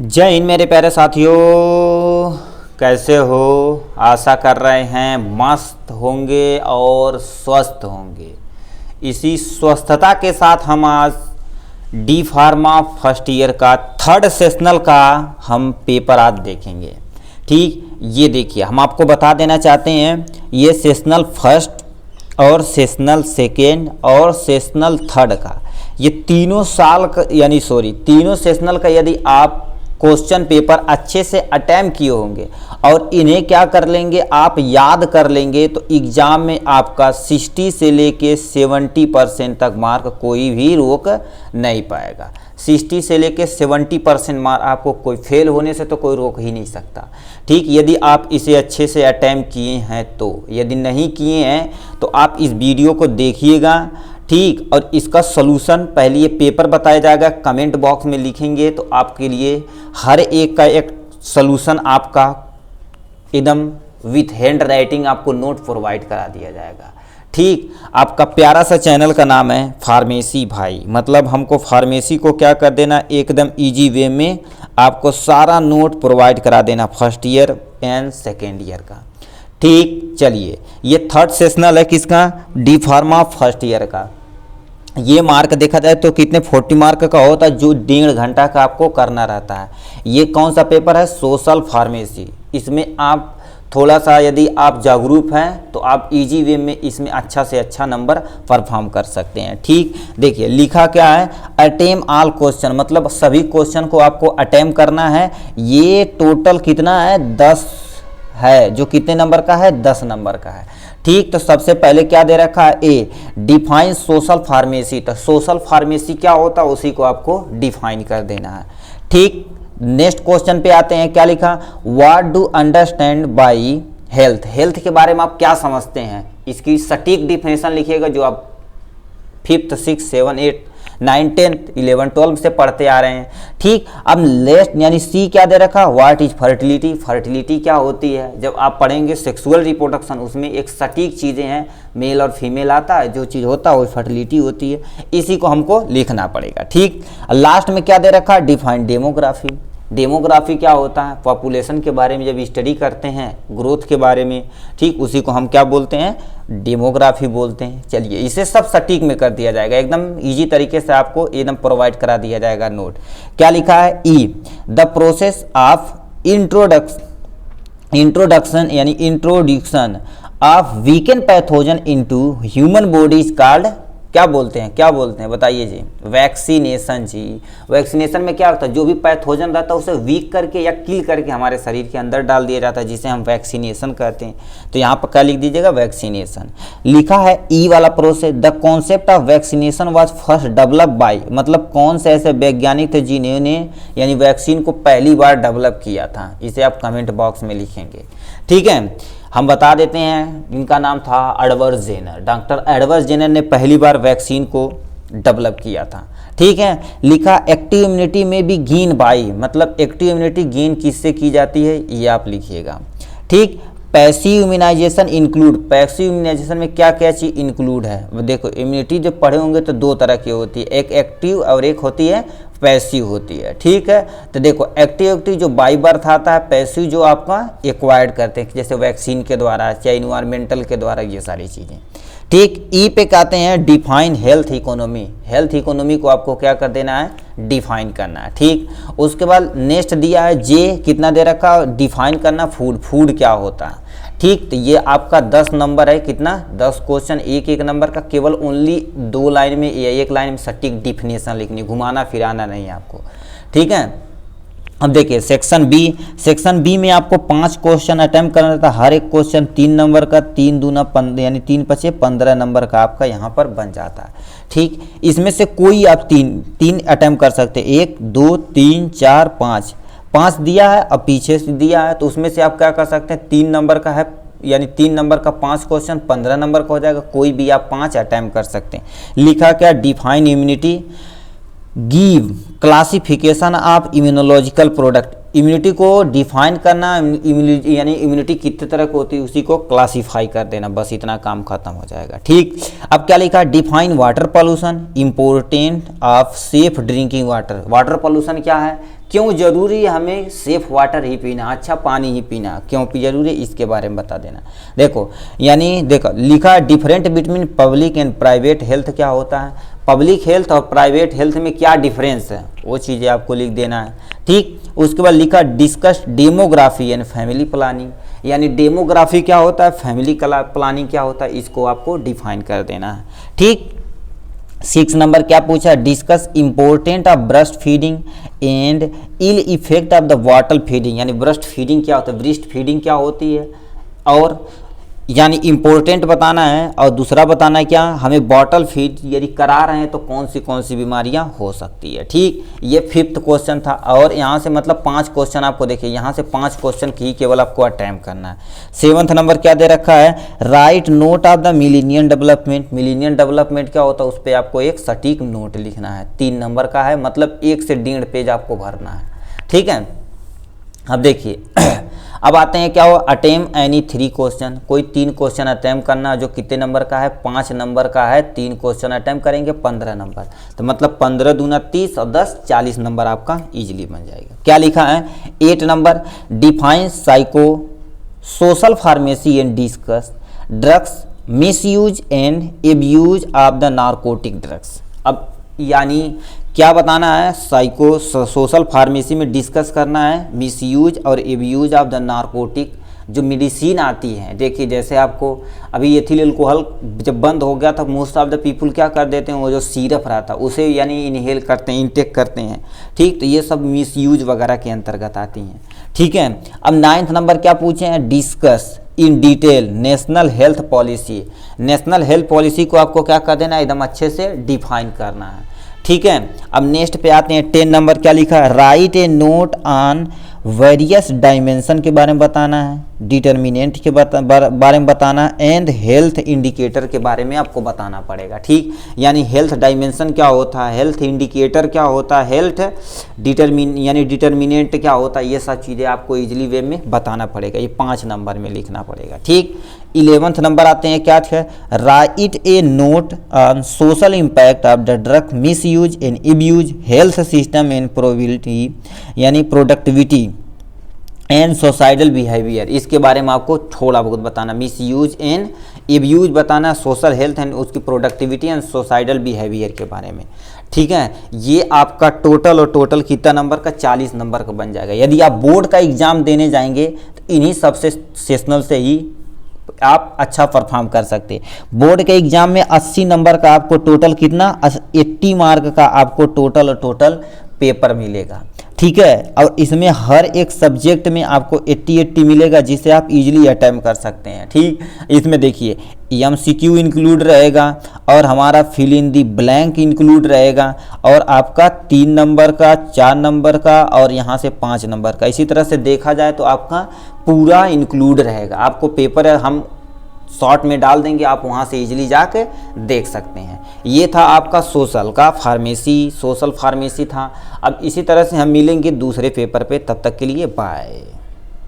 जय हिंद मेरे प्यारे साथियों, कैसे हो। आशा कर रहे हैं मस्त होंगे और स्वस्थ होंगे। इसी स्वस्थता के साथ हम आज डी फार्मा फर्स्ट ईयर का थर्ड सेशनल का हम पेपर आज देखेंगे। ठीक, ये देखिए, हम आपको बता देना चाहते हैं ये सेशनल फर्स्ट और सेशनल सेकेंड और सेशनल थर्ड का ये तीनों साल का तीनों सेशनल का यदि आप क्वेश्चन पेपर अच्छे से अटेम्प्ट किए होंगे और इन्हें क्या कर लेंगे, आप याद कर लेंगे तो एग्ज़ाम में आपका 60 से लेके 70% तक मार्क कोई भी रोक नहीं पाएगा। 60 से लेके 70% मार्क आपको कोई फेल होने से तो कोई रोक ही नहीं सकता। ठीक, यदि आप इसे अच्छे से अटेम्प्ट किए हैं तो, यदि नहीं किए हैं तो आप इस वीडियो को देखिएगा। ठीक, और इसका सलूशन पहले ये पेपर बताया जाएगा, कमेंट बॉक्स में लिखेंगे तो आपके लिए हर एक का एक सलूशन आपका एकदम विथ हैंड राइटिंग आपको नोट प्रोवाइड करा दिया जाएगा। ठीक, आपका प्यारा सा चैनल का नाम है फार्मेसी भाई, मतलब हमको फार्मेसी को क्या कर देना, एकदम इजी वे में आपको सारा नोट प्रोवाइड करा देना first year and second year का। ठीक, चलिए, ये थर्ड सेशनल है किसका, डी फार्मा फर्स्ट ईयर का। ये मार्क देखा जाए तो कितने 40 मार्क का होता है, जो 1.5 घंटा का आपको करना रहता है। ये कौन सा पेपर है, सोशल फार्मेसी। इसमें आप थोड़ा सा यदि आप जागरूक हैं तो आप इजी वे में इसमें अच्छा से अच्छा नंबर परफॉर्म कर सकते हैं। ठीक, देखिए लिखा क्या है, अटेम्प्ट ऑल क्वेश्चन, मतलब सभी क्वेश्चन को आपको अटेम्प्ट करना है। ये टोटल कितना है, 10 है, जो कितने नंबर का है, 10 नंबर का है। ठीक, तो सबसे पहले क्या दे रखा है, ए डिफाइन सोशल फार्मेसी। तो सोशल फार्मेसी क्या होता है उसी को आपको डिफाइन कर देना है। ठीक, नेक्स्ट क्वेश्चन पे आते हैं, क्या लिखा, what do understand by health. Health के बारे में आप क्या समझते हैं, इसकी सटीक डिफिनेशन लिखिएगा जो आप 5th 6th 7th 8th 9th 10th 11th 12th से पढ़ते आ रहे हैं। ठीक, अब लेस्ट यानी सी क्या दे रखा, व्हाट इज फर्टिलिटी। फर्टिलिटी क्या होती है, जब आप पढ़ेंगे सेक्सुअल रिप्रोडक्शन, उसमें एक सटीक चीज़ें हैं, मेल और फीमेल आता है, जो चीज़ होता है वो फर्टिलिटी होती है, इसी को हमको लिखना पड़ेगा। ठीक, लास्ट में क्या दे रखा, डिफाइन डेमोग्राफी। डेमोग्राफी क्या होता है, पॉपुलेशन के बारे में जब स्टडी करते हैं, ग्रोथ के बारे में, ठीक, उसी को हम क्या बोलते हैं, डेमोग्राफी बोलते हैं। चलिए, इसे सब सटीक में कर दिया जाएगा, एकदम इजी तरीके से आपको एकदम प्रोवाइड करा दिया जाएगा नोट। क्या लिखा है, ई द प्रोसेस ऑफ इंट्रोडक्शन यानी introduction of weakened pathogen into human body is called, क्या बोलते हैं बताइए जी, वैक्सीनेशन जी। वैक्सीनेशन में क्या होता है, जो भी पैथोजन रहता है उसे वीक करके या किल करके हमारे शरीर के अंदर डाल दिया जाता है, जिसे हम वैक्सीनेशन कहते हैं। तो यहाँ पर क्या लिख दीजिएगा, वैक्सीनेशन। लिखा है ई वाला process, the concept of vaccination was first develop by, मतलब कौन से ऐसे वैज्ञानिक थे जिन्होंने यानी वैक्सीन को पहली बार डेवलप किया था, इसे आप कमेंट बॉक्स में लिखेंगे। ठीक है, हम बता देते हैं, इनका नाम था Edward Jenner. Doctor Edward Jenner ने पहली बार वैक्सीन को डेवलप किया था। ठीक है, लिखा एक्टिव इम्यूनिटी में भी गेन बाई, मतलब एक्टिव इम्यूनिटी गेन किससे की जाती है, ये आप लिखिएगा। ठीक, passive immunization include, passive immunization में क्या क्या चीज़ इंक्लूड है, वो देखो, इम्यूनिटी जो पढ़े होंगे तो 2 तरह की होती है, एक एक्टिव और एक होती है पैसिव होती है। ठीक है, तो देखो एक्टिव जो बाई बर्थ आता है, पैसिव जो आपका एक्वायर्ड करते हैं, जैसे वैक्सीन के द्वारा चाहे इन्वायरमेंटल के द्वारा, ये सारी चीज़ें। ठीक, ई पे कहते हैं define health economy. Health economy को आपको क्या कर देना है, डिफाइन करना है। ठीक, उसके बाद नेक्स्ट दिया है जे, कितना दे रखा, डिफाइन करना फूड क्या होता है। ठीक, तो ये आपका 10 नंबर है, कितना, 10 क्वेश्चन, एक नंबर का, केवल ओनली 2 लाइन में या 1 लाइन में सटीक डिफिनेशन लिखनी, घुमाना फिराना नहीं आपको। ठीक है, अब देखिए सेक्शन बी में आपको 5 क्वेश्चन अटेम्प्ट करना था, हर एक क्वेश्चन 3 नंबर का, 3 दूना 15 यानी 3 पचे 15 नंबर का आपका यहाँ पर बन जाता है। ठीक, इसमें से कोई आप तीन अटेम्प्ट कर सकते हैं, 1 2 3 4 5 दिया है, अब पीछे से दिया है, तो उसमें से आप क्या कर सकते हैं, 3 नंबर का है, यानी 3 नंबर का 5 क्वेश्चन 15 नंबर का हो जाएगा, कोई भी आप 5 अटेम्प्ट कर सकते हैं। लिखा क्या, define immunity, give classification of immunological product. Immunity को डिफाइन करना, यानी इम्यूनिटी कितने तरह की होती है उसी को क्लासीफाई कर देना, बस इतना काम खत्म हो जाएगा। ठीक, अब क्या लिखा, define water pollution, important of safe drinking water. Water pollution क्या है, क्यों जरूरी है हमें सेफ वाटर ही पीना, अच्छा पानी ही पीना, क्यों जरूरी है इसके बारे में बता देना। देखो यानी देखो लिखा different between public and private health क्या होता है, पब्लिक हेल्थ और प्राइवेट हेल्थ में क्या डिफरेंस है वो चीज़ें आपको लिख देना है। ठीक, उसके बाद लिखा discuss demography and family planning, यानी डेमोग्राफी क्या होता है, फैमिली प्लानिंग क्या होता है, इसको आपको डिफाइन कर देना है। ठीक, 6 नंबर क्या पूछा, discuss important of breast feeding and ill effect of the bottle feeding, यानी ब्रेस्ट फीडिंग क्या होता है, ब्रेस्ट फीडिंग क्या होती है, और यानी इम्पोर्टेंट बताना है, और दूसरा बताना है क्या, हमें बॉटल फीड यदि करा रहे हैं तो कौन सी बीमारियां हो सकती है। ठीक, ये 5th क्वेश्चन था, और यहाँ से मतलब 5 क्वेश्चन आपको देखिए, यहाँ से 5 क्वेश्चन की केवल आपको अटेम्प्ट करना है। 7th नंबर क्या दे रखा है, right note of the millennium development, millennium development क्या होता है उस पर आपको एक सटीक नोट लिखना है, 3 नंबर का है, मतलब 1 से 1.5 पेज आपको भरना है। ठीक है, अब देखिए अब आते हैं क्या हो, अटेम्प्ट एनी 3 क्वेश्चन, कोई 3 क्वेश्चन अटेम्प्ट करना, जो कितने नंबर का है, 5 नंबर का है, 3 क्वेश्चन अटेम्प्ट करेंगे 15 नंबर, तो मतलब 15 दूना 30 और 10 40 नंबर आपका इजीली बन जाएगा। क्या लिखा है, 8 number define psycho social pharmacy and discuss drugs misuse and abuse of the narcotic drugs. अब यानी क्या बताना है, साइको सोशल फार्मेसी में डिस्कस करना है मिसयूज और एब्यूज ऑफ द नारकोटिक, जो मेडिसिन आती है। देखिए जैसे आपको अभी एथिल अल्कोहल जब बंद हो गया था, मोस्ट ऑफ द पीपल क्या कर देते हैं, वो जो सिरप रहता है उसे यानी इनहेल करते हैं, इनटेक करते हैं। ठीक, तो ये सब मिसयूज वगैरह के अंतर्गत आती हैं। ठीक है, अब 9th नंबर क्या पूछे हैं, discuss in detail national health policy, national health policy को आपको क्या कर देना है, एकदम अच्छे से डिफाइन करना है। ठीक है, अब नेक्स्ट पे आते हैं, 10 नंबर क्या लिखा है, right A note on various dimension के बारे में बताना है, डिटर्मिनेंट के बारे में बताना है, एंड हेल्थ इंडिकेटर के बारे में आपको बताना पड़ेगा। ठीक, यानी हेल्थ डायमेंशन क्या होता है, हेल्थ इंडिकेटर क्या होता है, हेल्थ डिटर्मिनेंट क्या होता है, ये सब चीज़ें आपको इजीली वे में बताना पड़ेगा, ये 5 नंबर में लिखना पड़ेगा। ठीक, 11th नंबर आते हैं, क्या है, right A note on social impact of the drug miss use and abuse health system and probability, यानी प्रोडक्टिविटी एंड सोसाइटल बिहेवियर, इसके बारे में आपको थोड़ा बहुत बताना, मिस यूज एंड एब्यूज बताना, सोशल हेल्थ एंड उसकी प्रोडक्टिविटी एंड सोसाइटल बिहेवियर के बारे में। ठीक है, ये आपका टोटल और टोटल कितना नंबर का, 40 नंबर का बन जाएगा। यदि आप बोर्ड का एग्जाम देने जाएंगे तो इन्हीं सबसे सेशनल से ही आप अच्छा परफॉर्म कर सकते हैं। बोर्ड के एग्जाम में 80 नंबर का आपको टोटल कितना, 80 मार्क का आपको टोटल पेपर मिलेगा। ठीक है, और इसमें हर एक सब्जेक्ट में आपको 80 मिलेगा, जिसे आप इजीली अटेम्प्ट कर सकते हैं। ठीक, इसमें देखिए MCQ इंक्लूड रहेगा, और हमारा fill in the blank include रहेगा, और आपका 3 नंबर का, 4 नंबर का, और यहाँ से 5 नंबर का। इसी तरह से देखा जाए तो आपका पूरा इंक्लूड रहेगा। आपको पेपर हम शॉर्ट में डाल देंगे, आप वहाँ से इजीली जाके देख सकते हैं। ये था आपका सोशल फार्मेसी था। अब इसी तरह से हम मिलेंगे दूसरे पेपर पे, तब तक के लिए बाय।